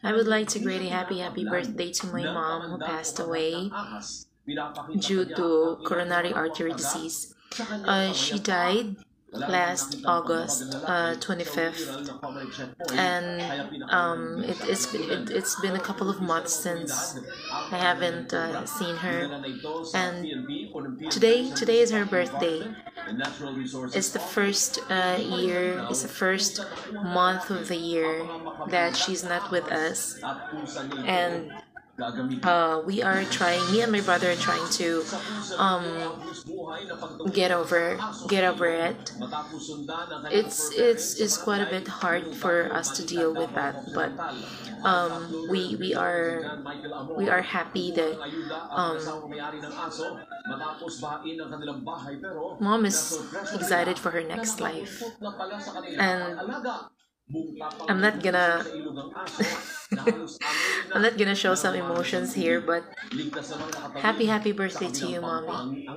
I would like to greet a happy birthday to my mom who passed away due to coronary artery disease. She died last August 25th, and it's been a couple of months since I haven't seen her, and today is her birthday. It's the first it's the first month of the year that she's not with us, and we are trying, me and my brother are trying to um, get over it. It's quite a bit hard for us to deal with that, but we are happy that mom is excited for her next life, and I'm not gonna I'm not gonna show some emotions here, but happy birthday to you, mommy.